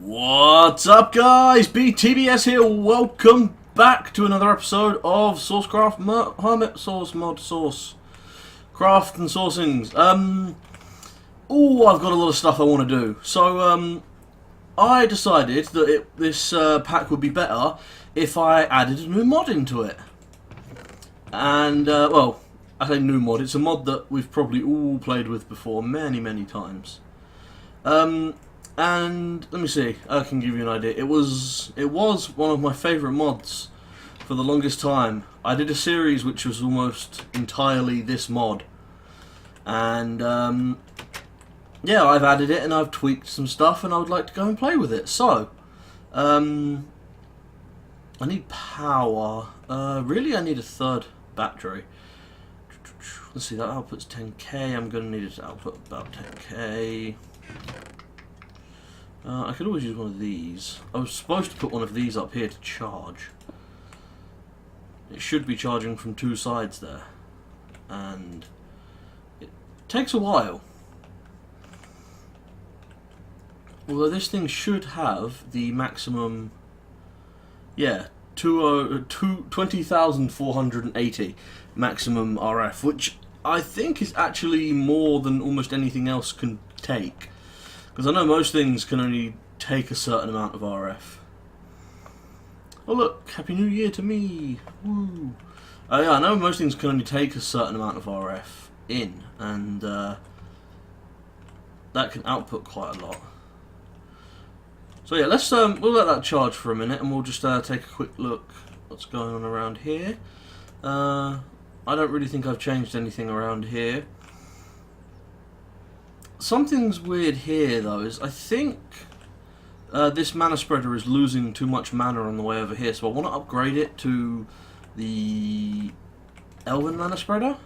What's up, guys? BTBS here. Welcome back to another episode of Thorncraft Hermit Sauce Mod Sauce Craft and Sourcings. I've got a lot of stuff I want to do. So I decided that this pack would be better if I added a new mod into it. And well, I say new mod. It's a mod that we've probably all played with before, many times. And let me see, I can give you an idea. It was one of my favourite mods for the longest time. I did a series which was almost entirely this mod, and yeah, I've added it and I've tweaked some stuff, and I would like to go and play with it. So, I need power. Really, I need a third battery. Let's see, that output's 10k. I'm going to need it to output about 10k. I could always use one of these. I was supposed to put one of these up here to charge. It should be charging from two sides there. And it takes a while. Although this thing should have the maximum, yeah, 20,480 maximum RF, which I think is actually more than almost anything else can take. Because I know most things can only take a certain amount of RF. Oh look, Happy New Year to me! Woo! Yeah, I know most things can only take a certain amount of RF in, and that can output quite a lot. So yeah, let's we'll let that charge for a minute, and we'll just take a quick look what's going on around here. I don't really think I've changed anything around here. Something's weird here though, is I think this mana spreader is losing too much mana on the way over here, so I want to upgrade it to the Elven mana spreader,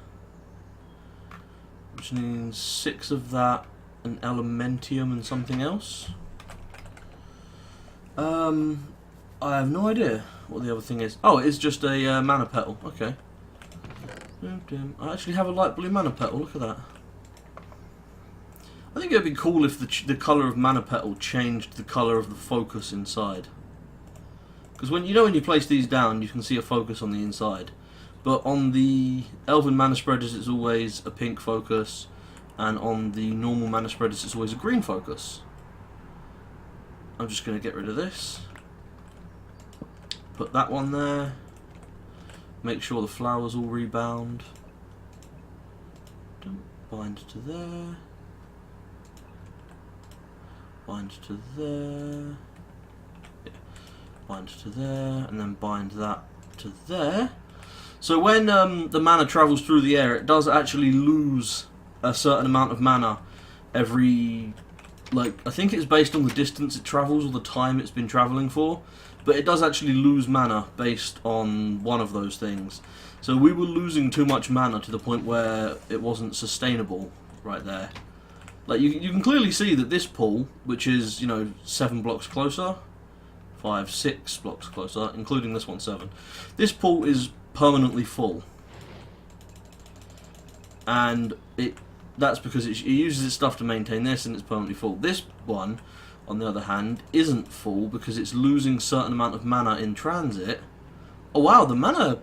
which means 6 of that, an Elementium and something else. I have no idea what the other thing is. Oh, it is just a mana petal. Okay. I actually have a light blue mana petal, look at that. I think it would be cool if the colour of mana petal changed the colour of the focus inside. Because when you place these down, you can see a focus on the inside. But on the Elven mana spreaders, it's always a pink focus, and on the normal mana spreaders, it's always a green focus. I'm just going to get rid of this. Put that one there. Make sure the flowers all rebound. Bind to there. Bind to there, yeah. Bind to there, and then bind that to there. So when the mana travels through the air, it does actually lose a certain amount of mana every, I think it's based on the distance it travels or the time it's been travelling for, but it does actually lose mana based on one of those things. So we were losing too much mana to the point where it wasn't sustainable right there. Like you can clearly see that this pool, which is 7 blocks closer, 5, 6 blocks closer, including this one 7. This pool is permanently full, and that's because it uses its stuff to maintain this, and it's permanently full. This one, on the other hand, isn't full because it's losing a certain amount of mana in transit. Oh wow, the mana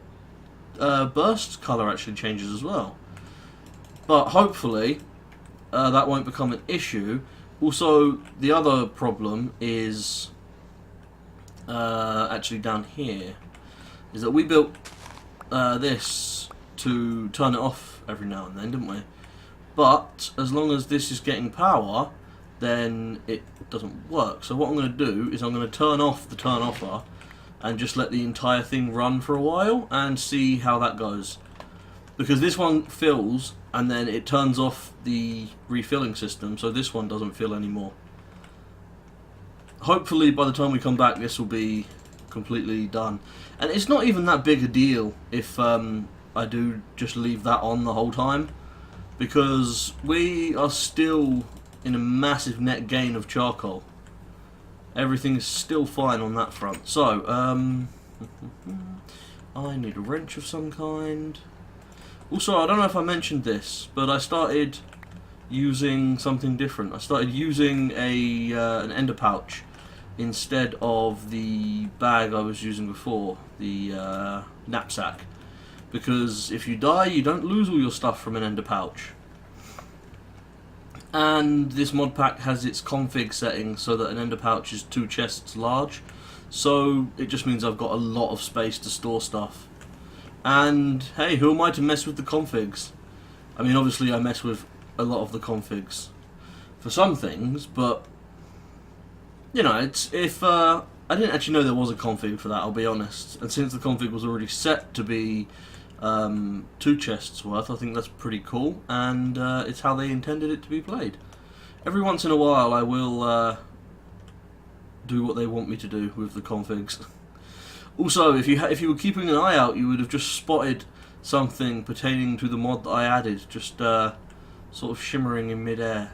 burst colour actually changes as well. But hopefully that won't become an issue. Also, the other problem is actually down here, is that we built this to turn it off every now and then, didn't we? But as long as this is getting power, then it doesn't work. So what I'm going to do is I'm going to turn off the turn offer and just let the entire thing run for a while and see how that goes. Because this one fills, and then it turns off the refilling system, so this one doesn't fill anymore. Hopefully by the time we come back this will be completely done. And it's not even that big a deal if I do just leave that on the whole time, because we are still in a massive net gain of charcoal. Everything is still fine on that front. So, I need a wrench of some kind. Also, I don't know if I mentioned this, but I started using something different. I started using an ender pouch instead of the bag I was using before, the knapsack. Because if you die, you don't lose all your stuff from an ender pouch. And this mod pack has its config setting so that an ender pouch is 2 chests large. So it just means I've got a lot of space to store stuff. And hey, who am I to mess with the configs? I mean, obviously I mess with a lot of the configs for some things, but you know, it's if I didn't actually know there was a config for that, I'll be honest. And since the config was already set to be 2 chests worth, I think that's pretty cool, and it's how they intended it to be played. Every once in a while I will do what they want me to do with the configs. Also, if you were keeping an eye out, you would have just spotted something pertaining to the mod that I added, just sort of shimmering in mid-air.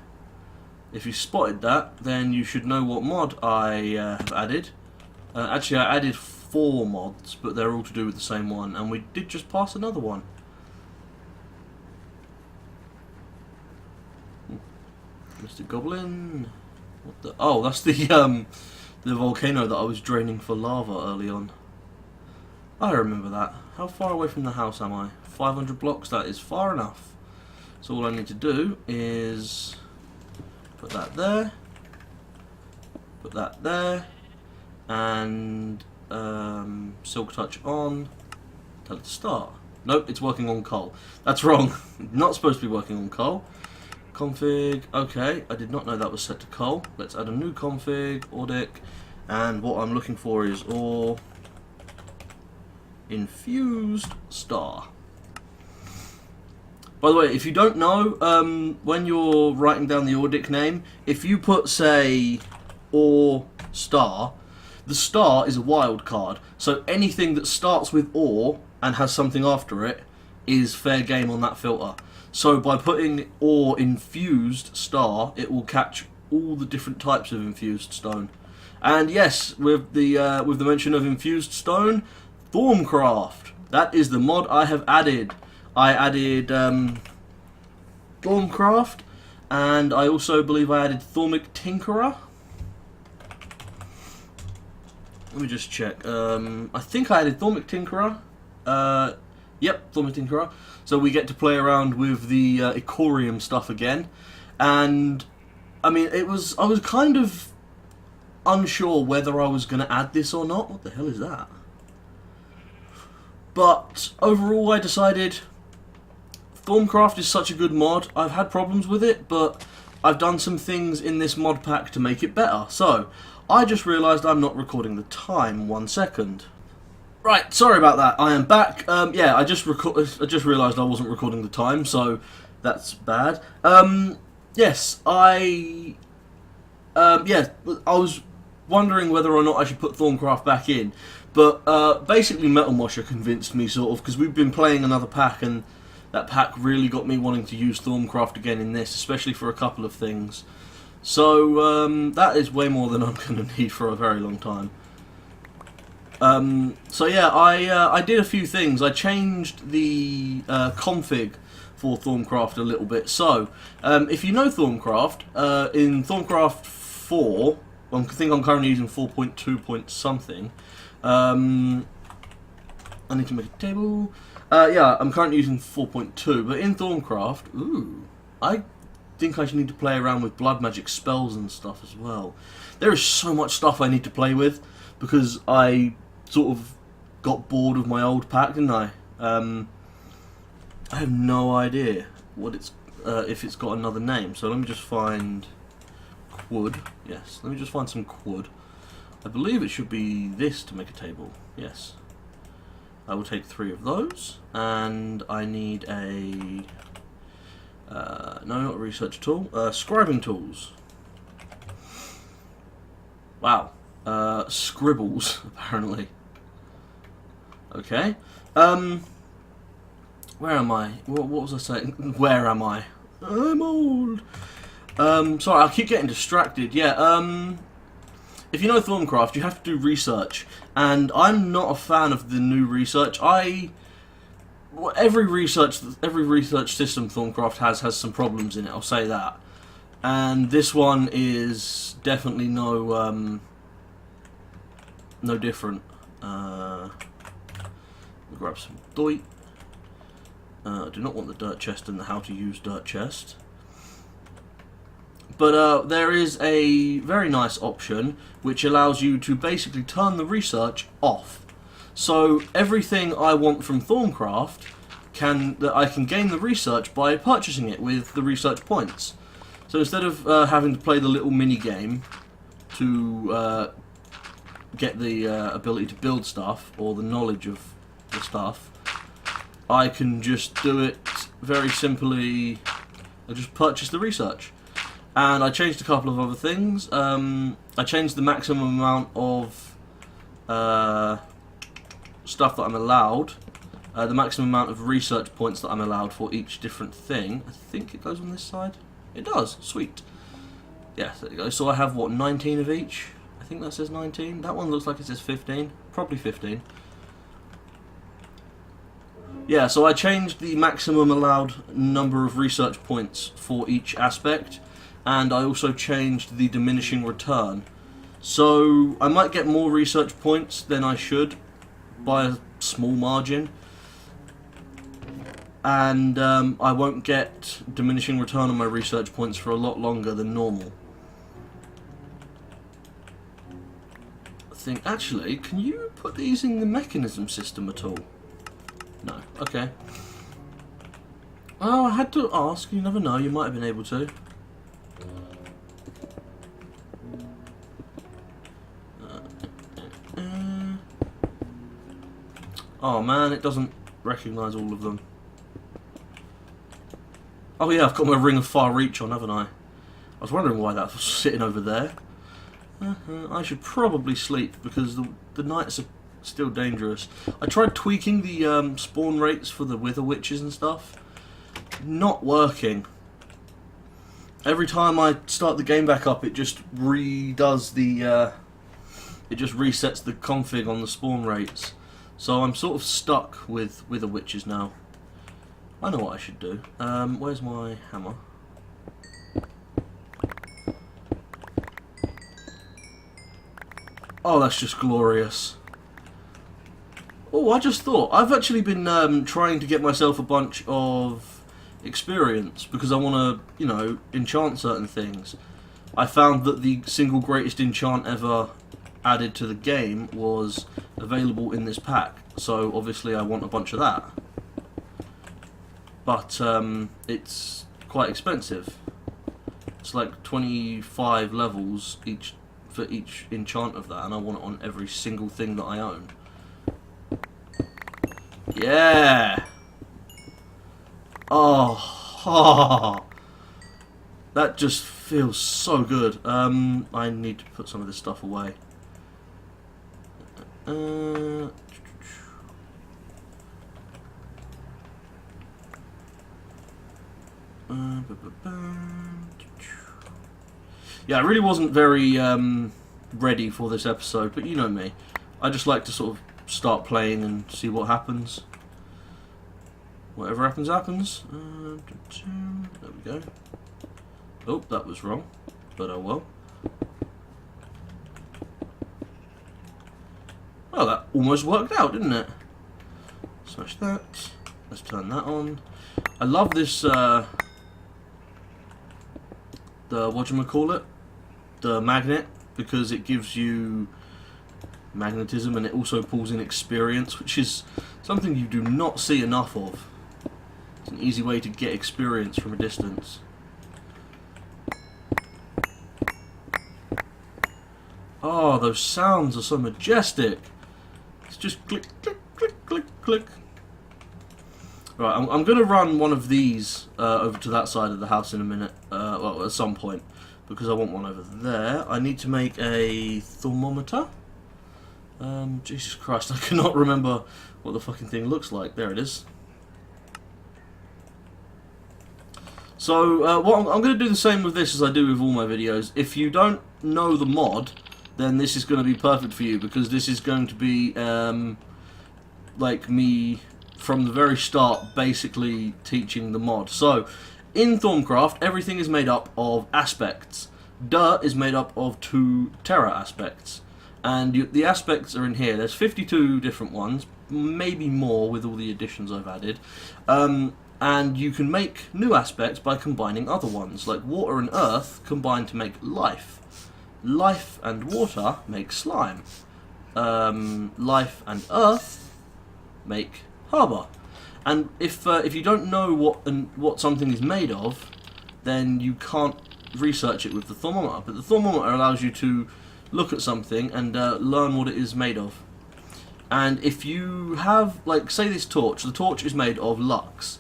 If you spotted that, then you should know what mod I have added. Actually, I added 4 mods, but they're all to do with the same one, and we did just pass another one. Mr. Goblin. What the? Oh, that's the volcano that I was draining for lava early on. I remember that. How far away from the house am I? 500 blocks. That is far enough. So all I need to do is put that there, put that there, and Silk Touch on. Tell it to start. Nope, it's working on coal. That's wrong. Not supposed to be working on coal. Config. Okay, I did not know that was set to coal. Let's add a new config. Audit. And what I'm looking for is ore infused star. By the way, if you don't know, when you're writing down the Audic name, if you put, say, ore star, the star is a wild card. So anything that starts with ore and has something after it is fair game on that filter. So by putting ore infused star, it will catch all the different types of infused stone. And yes, with the mention of infused stone, Thorncraft. That is the mod I have added. I added Thorncraft, and I also believe I added Thormic Tinkerer. Let me just check. I think I added Thormic Tinkerer. Yep, Thormic Tinkerer. So we get to play around with the Icorium stuff again. And, I mean, I was kind of unsure whether I was going to add this or not. What the hell is that? But overall I decided Thorncraft is such a good mod. I've had problems with it, but I've done some things in this mod pack to make it better. So, I just realised I'm not recording the time. 1 second. Right, sorry about that. I am back. Yeah, I just realised I wasn't recording the time, so that's bad. Yes, I was wondering whether or not I should put Thorncraft back in. But basically Metal Mosher convinced me, sort of, because we've been playing another pack, and that pack really got me wanting to use Thorncraft again in this, especially for a couple of things. So that is way more than I'm going to need for a very long time. So yeah, I did a few things. I changed the config for Thorncraft a little bit. So if you know Thorncraft, in Thorncraft 4, I think I'm currently using 4.2 point something. I need to make a table. Yeah, I'm currently using 4.2, but in Thorncraft, I think I need to play around with blood magic spells and stuff as well. There is so much stuff I need to play with, because I sort of got bored of my old pack, didn't I? I have no idea what it's if it's got another name, so let me just find Quud. Yes, let me just find some Quud. I believe it should be this to make a table. Yes. I will take 3 of those, and I need a no, not a research tool. Scribing tools. Wow. Scribbles, apparently. Okay. Where am I? What was I saying? Where am I? I'm old. Sorry, I keep getting distracted. Yeah. If you know Thorncraft, you have to do research, and I'm not a fan of the new research. Every research system Thorncraft has some problems in it. I'll say that, and this one is definitely no no different. Grab some doit. I do not want the dirt chest and the how to use dirt chest. But there is a very nice option which allows you to basically turn the research off. So everything I want from Thorncraft I can gain the research by purchasing it with the research points. So instead of having to play the little mini game to get the ability to build stuff or the knowledge of the stuff, I can just do it very simply. I just purchase the research. And I changed a couple of other things. I changed the maximum amount of stuff that I'm allowed. The maximum amount of research points that I'm allowed for each different thing. I think it goes on this side. It does. Sweet. Yeah, there you go. So I have, what, 19 of each? I think that says 19. That one looks like it says 15. Probably 15. Yeah, so I changed the maximum allowed number of research points for each aspect. And I also changed the diminishing return. So I might get more research points than I should by a small margin. And I won't get diminishing return on my research points for a lot longer than normal. I think, actually, can you put these in the mechanism system at all? No. Okay. Oh, I had to ask. You never know. You might have been able to. Oh man, it doesn't recognise all of them. Oh yeah, I've got my Ring of Far Reach on, haven't I? I was wondering why that was sitting over there. I should probably sleep because the nights are still dangerous. I tried tweaking the spawn rates for the Wither Witches and stuff. Not working. Every time I start the game back up, it just redoes the... it just resets the config on the spawn rates. So I'm sort of stuck with Wither Witches now. I know what I should do. Where's my hammer? Oh, that's just glorious. Oh, I just thought. I've actually been trying to get myself a bunch of experience because I want to, you know, enchant certain things. I found that the single greatest enchant ever added to the game was available in this pack. So obviously I want a bunch of that. But it's quite expensive. It's like 25 levels each for each enchant of that, and I want it on every single thing that I own. Yeah. Oh, that just feels so good. I need to put some of this stuff away. Yeah, I really wasn't very ready for this episode, but you know me. I just like to sort of start playing and see what happens. Whatever happens, happens. There we go. Oh, that was wrong, but oh well. Well, that almost worked out, didn't it? Smash that. Let's turn that on. I love this, the whatchamacallit, the magnet, because it gives you magnetism and it also pulls in experience, which is something you do not see enough of. It's an easy way to get experience from a distance. Oh, those sounds are so majestic. It's just click, click, click, click, click. Right, I'm going to run one of these over to that side of the house in a minute, well, at some point, because I want one over there. I need to make a thermometer. Jesus Christ, I cannot remember what the fucking thing looks like. There it is. So, I'm going to do the same with this as I do with all my videos. If you don't know the mod, then this is going to be perfect for you, because this is going to be, like me, from the very start, basically teaching the mod. So, in Thorncraft, everything is made up of aspects. Dirt is made up of 2 terra aspects. And the aspects are in here. There's 52 different ones, maybe more with all the additions I've added. And you can make new aspects by combining other ones, like water and earth combine to make life. Life and water make slime. Life and earth make harbour. And if you don't know what something is made of, then you can't research it with the thermometer. But the thermometer allows you to look at something and learn what it is made of. And if you have, like, say this torch, the torch is made of lux.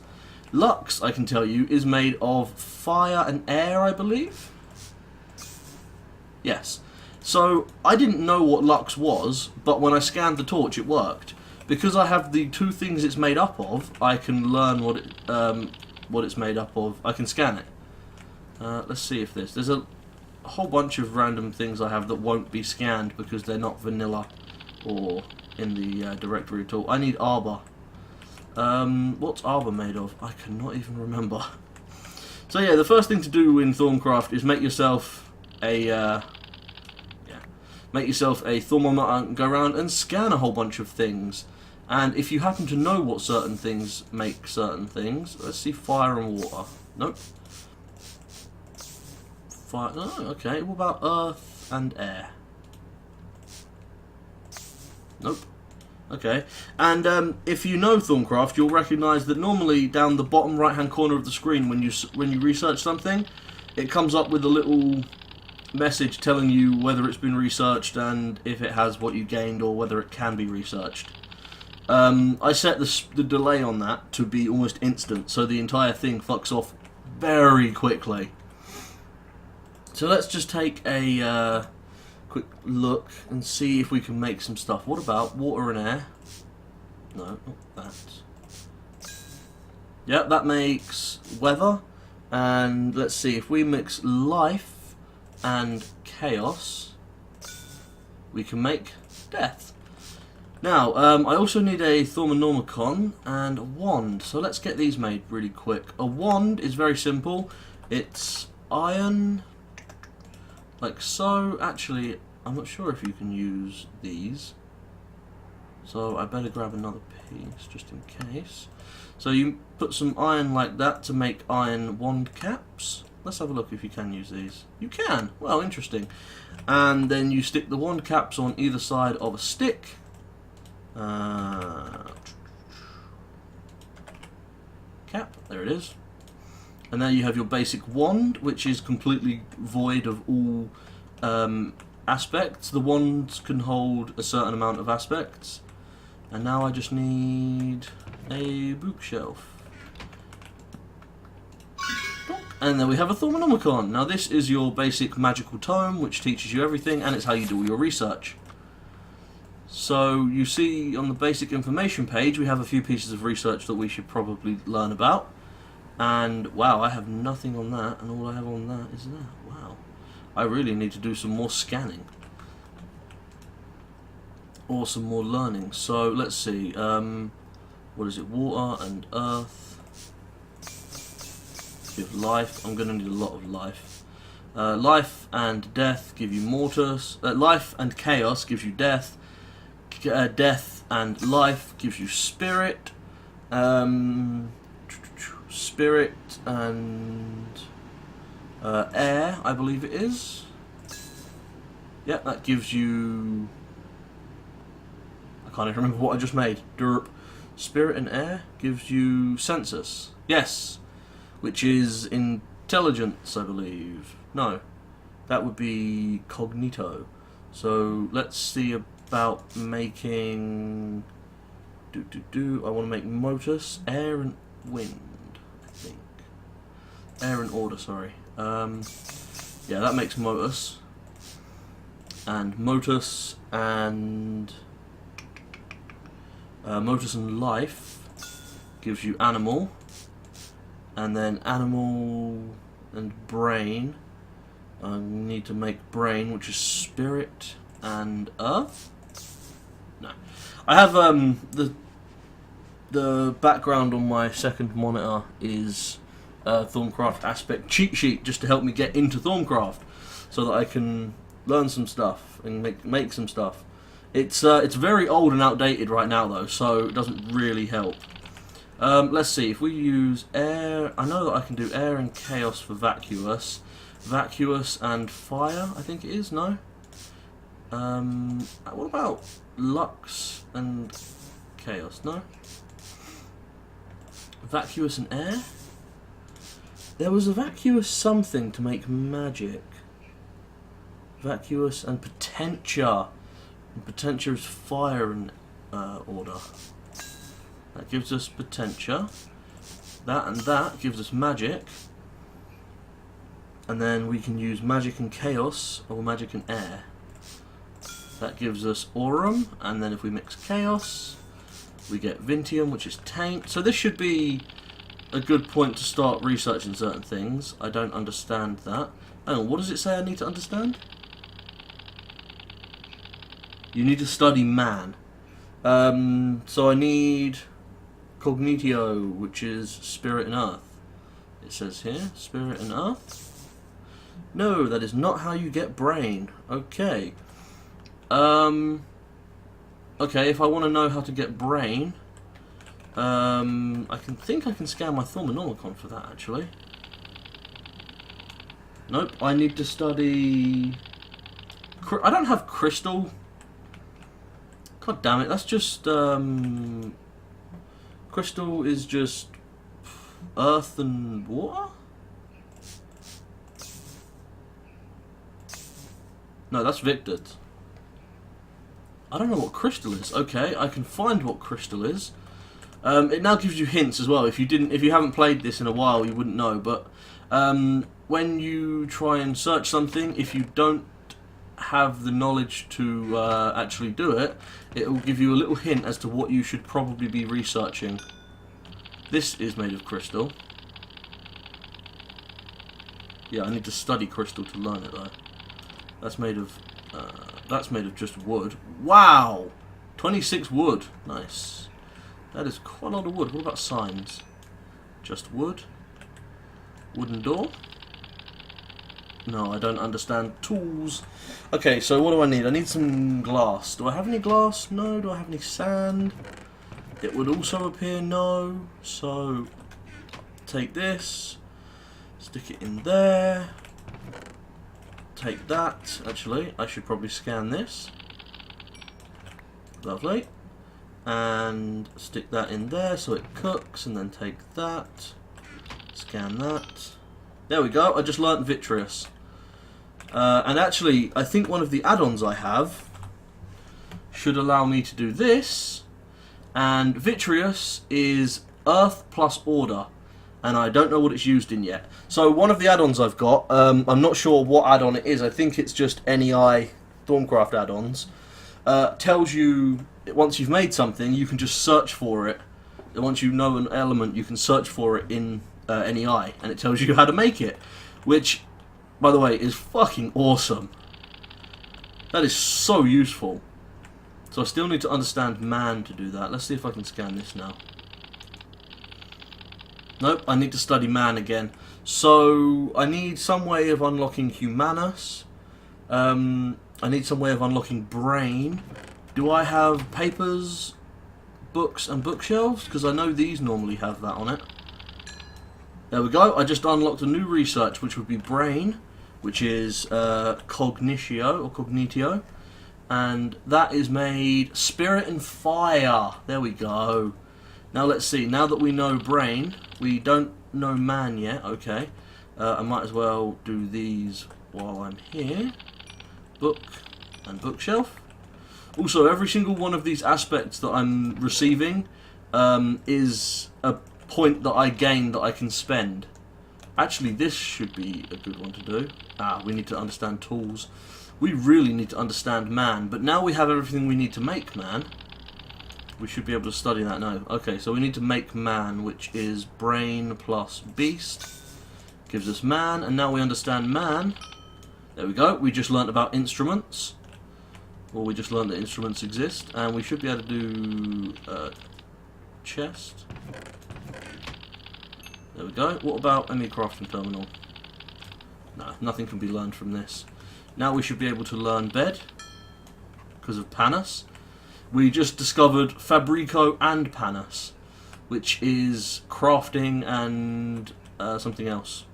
Lux, I can tell you, is made of fire and air, I believe. Yes. So I didn't know what lux was, but when I scanned the torch, it worked. Because I have the two things it's made up of, I can learn what it's made up of. I can scan it. Let's see if there's a whole bunch of random things I have that won't be scanned because they're not vanilla or in the directory at all. I need arbor. What's arbor made of? I cannot even remember. So yeah, the first thing to do in Thorncraft is make yourself a thermometer and go around and scan a whole bunch of things. And if you happen to know what certain things make certain things, let's see, fire and water. Nope. Fire. Oh, okay. What about earth and air? Nope. Okay. And if you know Thorncraft, you'll recognise that normally down the bottom right-hand corner of the screen, when you research something, it comes up with a little message telling you whether it's been researched and if it has what you gained or whether it can be researched. I set the delay on that to be almost instant, so the entire thing fucks off very quickly. So let's just take a quick look and see if we can make some stuff. What about water and air? No, not that. Yep, that makes weather. And let's see, if we mix life and chaos, we can make death. Now, I also need a Thormonomicon and a wand, so let's get these made really quick. A wand is very simple. It's iron, like so. Actually, I'm not sure if you can use these, so I better grab another piece just in case. So you put some iron like that to make iron wand caps. Let's have a look if you can use these. You can! Well, interesting. And then you stick the wand caps on either side of a stick. Cap, there it is. And now you have your basic wand, which is completely void of all aspects. The wands can hold a certain amount of aspects. And now I just need a bookshelf. And then we have a Thormonomicon. Now this is your basic magical tome, which teaches you everything, and it's how you do all your research. So you see on the basic information page, we have a few pieces of research that we should probably learn about. And wow, I have nothing on that, and all I have on that is that. Wow. I really need to do some more scanning. Or some more learning. So let's see. What is it? Water and earth. Give life. I'm going to need a lot of life. Life and death give you mortis. Life and chaos gives you death. Death and life gives you spirit. Spirit and air, I believe it is. Yeah, that gives you... I can't even remember what I just made. Derp. Spirit and air gives you census. Yes. Which is intelligence, I believe. No. That would be cognito. So let's see about making... I want to make motus, air and wind, I think. Air and order, sorry. Yeah, that makes motus. And motus and... motus and life gives you animal. And then animal and brain. I need to make brain, which is spirit and earth. No, I have the background on my second monitor is Thorncraft aspect cheat sheet just to help me get into Thorncraft, so that I can learn some stuff. and make some stuff. It's very old and outdated right now though, so it doesn't really help. Let's see, if we use air, I know that I can do air and chaos for vacuous. Vacuous and fire, I think it is, no? What about lux and chaos, no? Vacuous and air? There was a vacuous something to make magic. Vacuous and potentia. And potentia is fire and order. That gives us potentia. That and that gives us magic. And then we can use magic and chaos or magic and air. That gives us aurum, and then if we mix chaos, we get vintium, which is taint. So this should be a good point to start researching certain things. I don't understand that. Hang on, what does it say I need to understand? You need to study man. So I need cognitio, which is spirit and earth. It says here, spirit and earth. No, that is not how you get brain. Okay. Okay, if I want to know how to get brain, I think I can scan my Thormonomicon for that, actually. Nope, I need to study... I don't have crystal. God damn it, that's just... Crystal is just earth and water? No, that's Victor's. I don't know what crystal is. Okay, I can find what crystal is. It now gives you hints as well. If you haven't played this in a while, you wouldn't know. But when you try and search something, if you don't have the knowledge to actually do it, it will give you a little hint as to what you should probably be researching. This is made of crystal. Yeah, I need to study crystal to learn it though. That's made of just wood. Wow! 26 wood. Nice. That is quite a lot of wood. What about signs? Just wood. Wooden door. No, I don't understand. Tools. Okay, so what do I need? I need some glass. Do I have any glass? No. Do I have any sand? It would also appear no. So, take this. Stick it in there. Take that. Actually, I should probably scan this. Lovely. And stick that in there so it cooks, and then take that. Scan that. There we go. I just learnt vitreous. And actually, I think one of the add-ons I have should allow me to do this. And vitreous is earth plus order. And I don't know what it's used in yet. So one of the add-ons I've got, I'm not sure what add-on it is. I think it's just NEI Thorncraft add-ons. Tells you, once you've made something, you can just search for it. Once you know an element, you can search for it in NEI. And it tells you how to make it. Which, by the way, is fucking awesome. That is so useful. So I still need to understand man to do that. Let's see if I can scan this now. Nope, I need to study man again. So, I need some way of unlocking humanus. I need some way of unlocking brain. Do I have papers, books, and bookshelves? Because I know these normally have that on it. There we go. I just unlocked a new research, which would be brain, which is cognitio, or cognitio. And that is made spirit and fire. There we go. Now let's see, now that we know brain, we don't know man yet, okay. I might as well do these while I'm here. Book and bookshelf. Also, every single one of these aspects that I'm receiving is a point that I gain that I can spend. Actually, this should be a good one to do. We need to understand tools. We really need to understand man, but now we have everything we need to make man. We should be able to study that now. Okay, so we need to make man, which is brain plus beast. Gives us man, and now we understand man. There we go. We just learnt about instruments. Or we just learnt that instruments exist. And we should be able to do chest. There we go. What about any crafting terminal? No, nothing can be learned from this. Now we should be able to learn bed. because of Panis. We just discovered Fabrico and Panis, which is crafting and something else.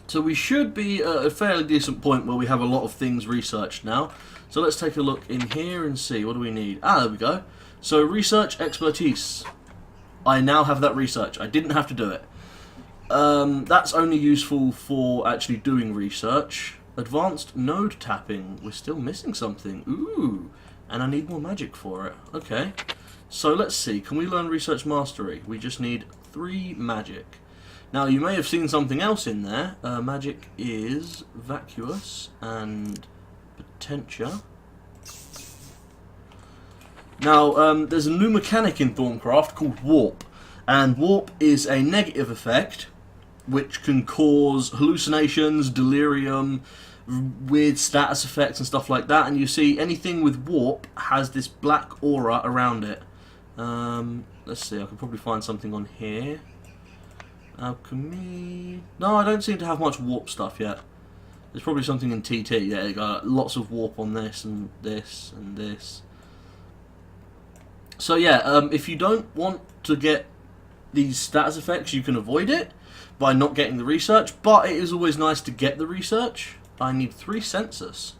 So we should be at a fairly decent point where we have a lot of things researched now. So let's take a look in here and see, what do we need? Ah, there we go. So research expertise. I now have that research. I didn't have to do it. That's only useful for actually doing research. Advanced node tapping. We're still missing something. Ooh, and I need more magic for it. Okay, so let's see. Can we learn research mastery? We just need 3 magic. Now you may have seen something else in there. Magic is vacuous and potentia. Now there's a new mechanic in Thorncraft called warp, and warp is a negative effect which can cause hallucinations, delirium, weird status effects and stuff like that. And you see anything with warp has this black aura around it. Let's see, I can probably find something on here. Alchemy. No, I don't seem to have much warp stuff yet. There's probably something in TT. There you go. Lots of warp on this and this and this. So yeah, if you don't want to get these status effects, you can avoid it by not getting the research, but it is always nice to get the research. I need 3 sensus.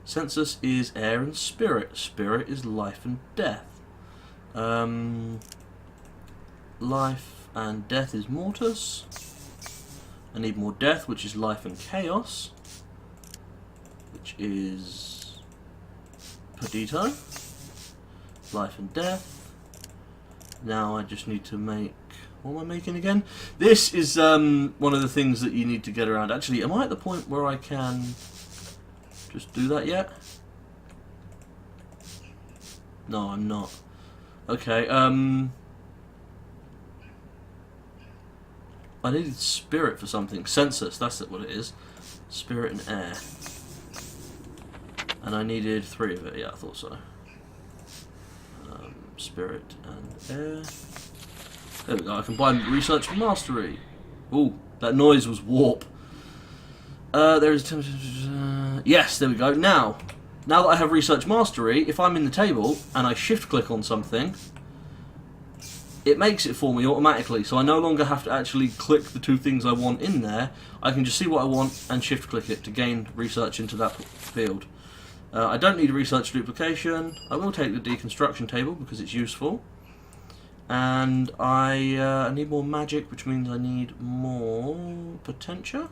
Sensus is air and spirit. Spirit is life and death. Life and death is mortis. I need more death, which is life and chaos, which is Perdito. Life and death. Now I just need to make... What am I making again? This is one of the things that you need to get around. Actually, am I at the point where I can just do that yet? No, I'm not. Okay, I needed spirit for something. Sensus, that's what it is. Spirit and air. And I needed 3 of it. Yeah, I thought so. Spirit and air. There we go. I can buy research mastery. Ooh, that noise was warp. There is... yes, there we go. Now that I have research mastery, if I'm in the table and I shift click on something, it makes it for me automatically, so I no longer have to actually click the 2 things I want in there. I can just see what I want and shift click it to gain research into that field. I don't need a research duplication. I will take the deconstruction table because it's useful. And I need more magic, which means I need more potentia.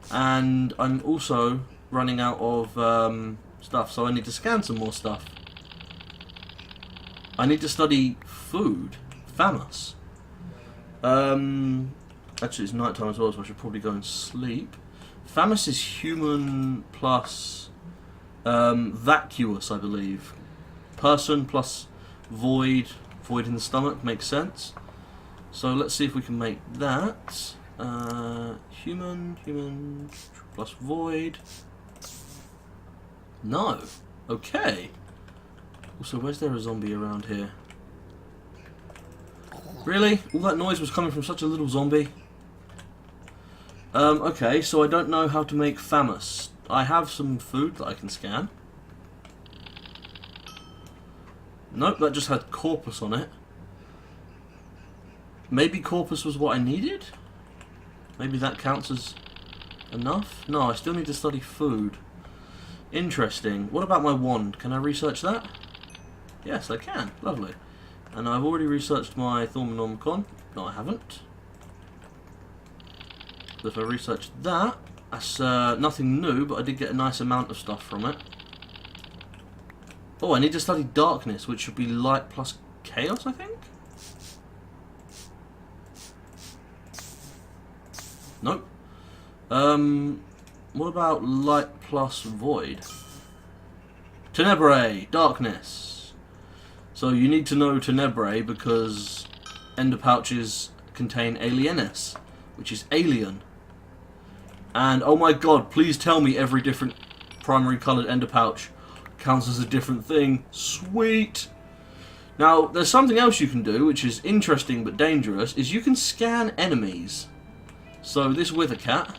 And I'm also running out of stuff, so I need to scan some more stuff. I need to study food. Famus. Actually, it's night time as well, so I should probably go and sleep. Famus is human plus vacuous, I believe. Person plus void. Void in the stomach makes sense. So let's see if we can make that. Human plus void. No. Okay. Also, where's there a zombie around here? Really? All that noise was coming from such a little zombie? Okay, so I don't know how to make Famus. I have some food that I can scan. Nope, that just had corpus on it. Maybe corpus was what I needed? Maybe that counts as enough? No, I still need to study food. Interesting. What about my wand? Can I research that? Yes, I can. Lovely. And I've already researched my Thorncraft. No, I haven't. So if I research that, that's nothing new, but I did get a nice amount of stuff from it. Oh, I need to study darkness, which should be light plus chaos, I think? Nope. What about light plus void? Tenebrae, darkness. So you need to know Tenebrae because ender pouches contain alienis, which is alien. And oh my god, please tell me every different primary coloured ender pouch counts as a different thing. Sweet! Now, there's something else you can do, which is interesting but dangerous, is you can scan enemies. So this Wither Cat,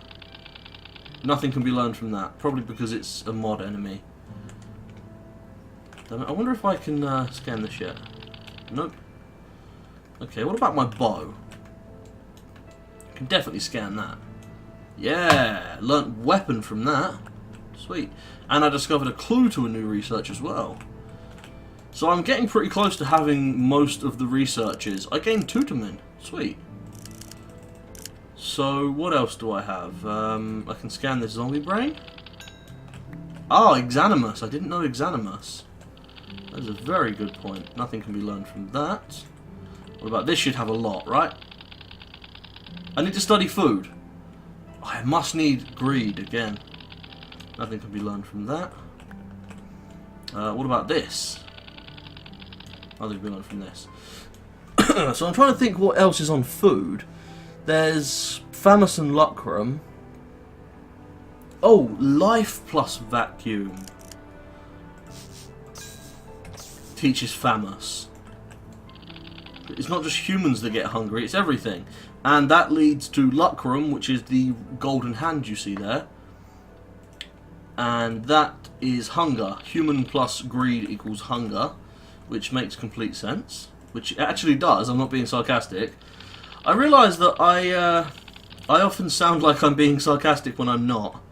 Nothing can be learned from that. Probably because it's a mod enemy. Damn it. I wonder if I can scan this yet. Nope. Okay, what about my bow? I can definitely scan that. Yeah! Learnt weapon from that. Sweet. And I discovered a clue to a new research as well. So I'm getting pretty close to having most of the researches. I gained Tutorman. Sweet. So what else do I have? I can scan this zombie brain. Oh, Exanimus. I didn't know Exanimus. That's a very good point. Nothing can be learned from that. What about this? Should have a lot, right? I need to study food. I must need greed again. Nothing can be learned from that. What about this? Nothing can be learned from this. So I'm trying to think what else is on food. There's Famus and Lucrum. Oh, life plus vacuum teaches Famus. It's not just humans that get hungry, it's everything. And that leads to Lucrum, which is the golden hand you see there. And that is hunger. Human plus greed equals hunger, which makes complete sense. Which it actually does, I'm not being sarcastic. I realise that I often sound like I'm being sarcastic when I'm not.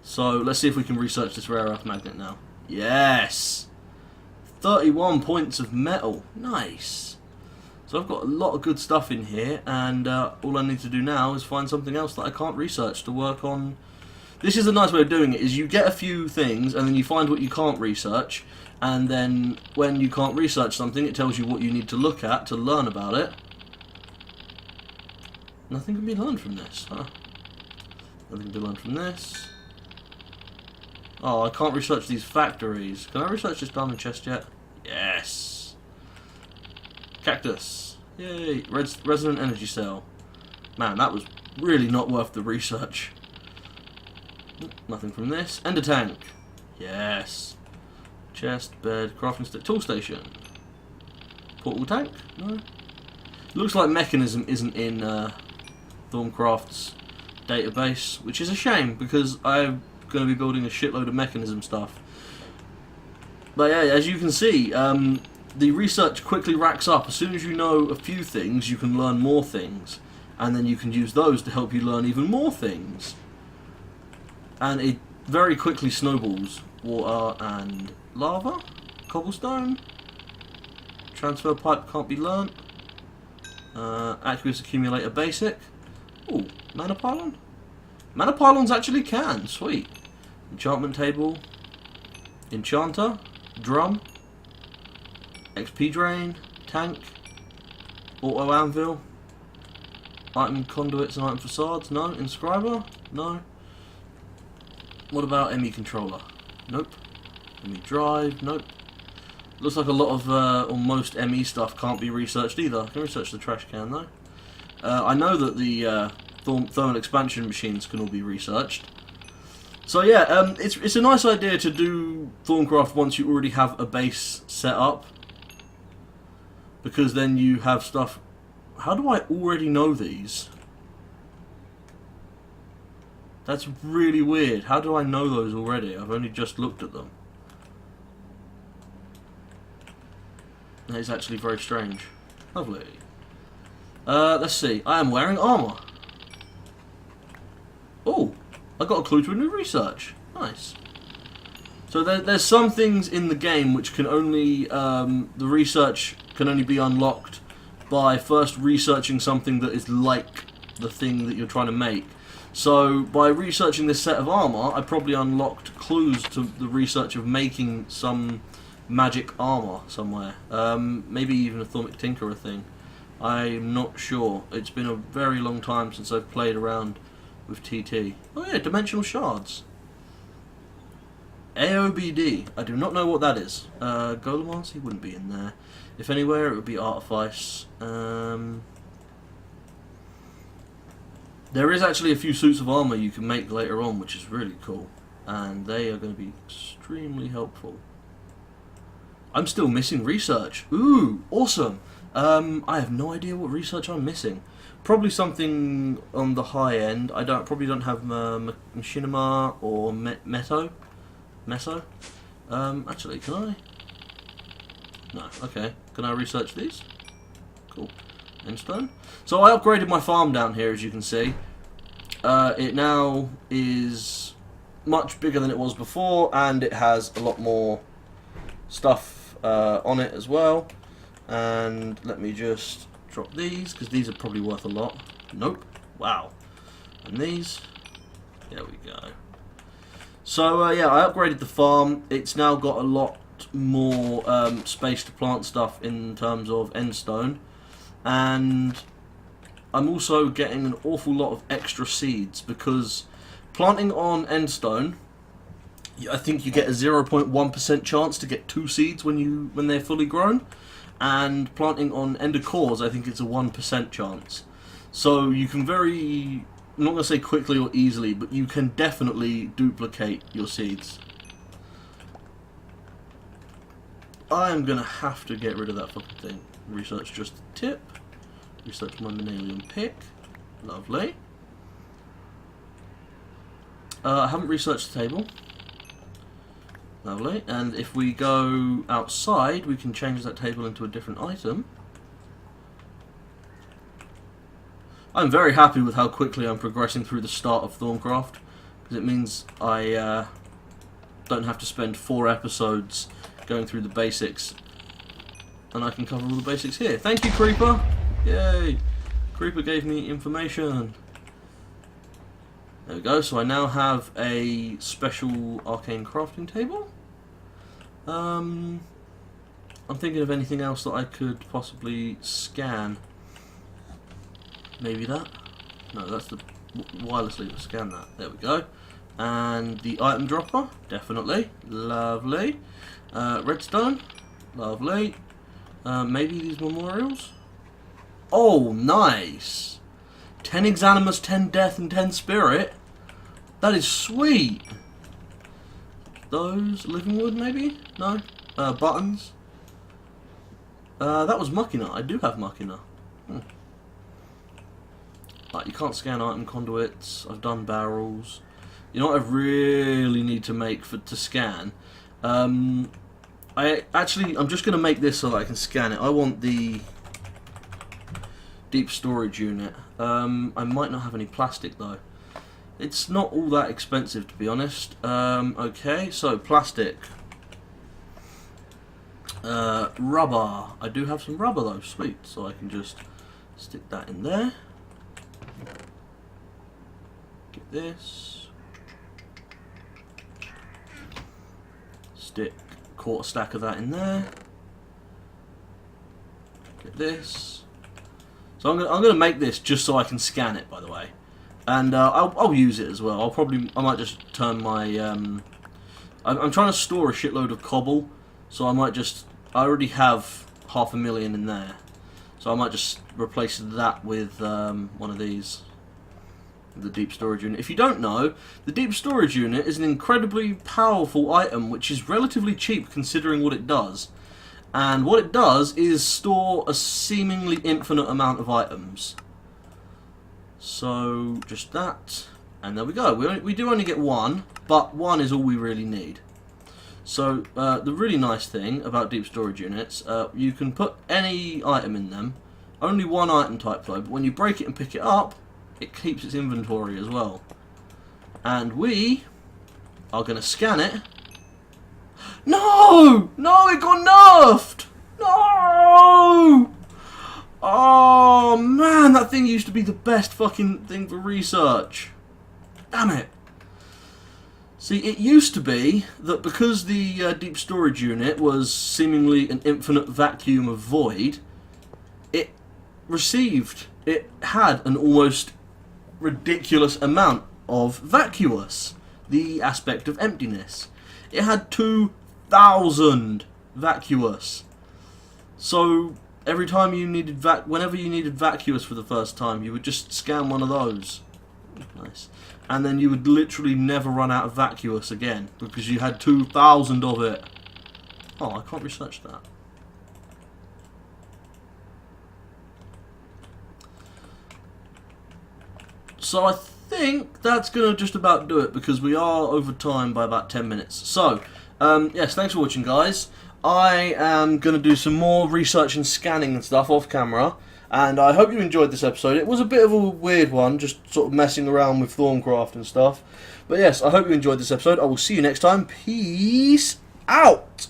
So let's see if we can research this rare earth magnet now. Yes! 31 points of metal. Nice. So I've got a lot of good stuff in here, and all I need to do now is find something else that I can't research to work on. This is a nice way of doing it, is you get a few things, and then you find what you can't research, and then when you can't research something, it tells you what you need to look at to learn about it. Nothing can be learned from this, huh? Nothing can be learned from this. Oh, I can't research these factories. Can I research this diamond chest yet? Yes! Cactus. Yay! Resonant energy cell. Man, that was really not worth the research. Nothing from this. Ender tank. Yes. Chest, bed, crafting stick, tool station. Portal tank? No. Looks like mechanism isn't in Thorncraft's database, which is a shame because I'm going to be building a shitload of mechanism stuff. But yeah, as you can see, the research quickly racks up. As soon as you know a few things, you can learn more things, and then you can use those to help you learn even more things. And it very quickly snowballs. Water and lava, cobblestone, transfer pipe can't be learnt, aqueous accumulator basic. Ooh, mana pylon? Mana pylons actually can, sweet. Enchantment table, enchanter, drum, XP drain, tank, auto anvil, item conduits and item facades, no. Inscriber, no. What about ME controller? Nope. ME drive, nope. Looks like a lot of, or most ME stuff can't be researched either. I can research the trash can though. I know that the thermal expansion machines can all be researched. So yeah, it's a nice idea to do Thorncraft once you already have a base set up. Because then you have stuff... How do I already know these? That's really weird. How do I know those already? I've only just looked at them. That is actually very strange. Lovely. Let's see. I am wearing armour. Oh, I got a clue to a new research. Nice. So there's some things in the game which can only... the research can only be unlocked by first researching something that is like the thing that you're trying to make. So by researching this set of armour, I probably unlocked clues to the research of making some magic armour somewhere. Maybe even a Thormic Tinkerer thing. I'm not sure. It's been a very long time since I've played around with TT. Oh yeah, dimensional shards. AOBD. I do not know what that is. Golemancy wouldn't be in there. If anywhere, it would be Artifice. There is actually a few suits of armour you can make later on, which is really cool. And they are going to be extremely helpful. I'm still missing research. Ooh, awesome. I have no idea what research I'm missing. Probably something on the high end. Probably don't have machinima or meso. Actually, can I? No. Okay. Can I research these? Cool. Endstone. So I upgraded my farm down here, as you can see. It now is much bigger than it was before, and it has a lot more stuff on it as well. And let me just drop these, because these are probably worth a lot. Nope. Wow. And these. There we go. So yeah, I upgraded the farm. It's now got a lot more space to plant stuff in terms of endstone. And I'm also getting an awful lot of extra seeds, because planting on endstone, I think you get a 0.1% chance to get 2 seeds when they're fully grown, and planting on ender cores, I think it's a 1% chance. So you can I'm not going to say quickly or easily, but you can definitely duplicate your seeds. I am going to have to get rid of that fucking thing. Research just a tip. Research my Manalium pick. Lovely. I haven't researched the table. Lovely. And if we go outside, we can change that table into a different item. I'm very happy with how quickly I'm progressing through the start of Thorncraft, because it means I don't have to spend 4 episodes going through the basics, and I can cover all the basics here. Thank you, Creeper! Yay! Creeper gave me information. There we go, so I now have a special arcane crafting table. I'm thinking of anything else that I could possibly scan. Maybe that? No, that's the wireless lever. Scan that. There we go. And the item dropper, definitely. Lovely. Redstone, lovely. Maybe these memorials. Oh, nice. 10 Exanimus, 10 Death, and 10 Spirit. That is sweet. Those living wood, maybe? No. Buttons. That was Machina. I do have Machina. Like, you can't scan item conduits. I've done barrels. You know what I really need to make to scan? I'm just going to make this so that I can scan it. I want the deep storage unit. I might not have any plastic though. It's not all that expensive, to be honest. Okay, so plastic. Rubber. I do have some rubber though, sweet. So I can just stick that in there. Get this. Stick a quarter stack of that in there. Get this. So I'm gonna make this just so I can scan it, by the way, and I'll use it as well. I might just turn my I'm trying to store a shitload of cobble, so I already have 500,000 in there, so I might just replace that with one of these. The deep storage unit. If you don't know, the deep storage unit is an incredibly powerful item which is relatively cheap considering what it does. And what it does is store a seemingly infinite amount of items. So just that, and there we go. We do only get 1, but 1 is all we really need. So the really nice thing about deep storage units, you can put any item in them. Only 1 item type though, but when you break it and pick it up, it keeps its inventory as well. And we are going to scan it. No! No, it got nerfed! No! Oh, man, that thing used to be the best fucking thing for research. Damn it. See, it used to be that because the deep storage unit was seemingly an infinite vacuum of void, it had an almost ridiculous amount of vacuous, the aspect of emptiness. It had 2,000 vacuous. So every time you needed whenever you needed vacuous for the first time, you would just scan one of those. Nice. And then you would literally never run out of vacuous again because you had 2,000 of it. Oh, I can't research that. So I think that's going to just about do it, because we are over time by about 10 minutes. So, yes, thanks for watching, guys. I am going to do some more research and scanning and stuff off camera, and I hope you enjoyed this episode. It was a bit of a weird one, just sort of messing around with Thorncraft and stuff. But yes, I hope you enjoyed this episode. I will see you next time. Peace out!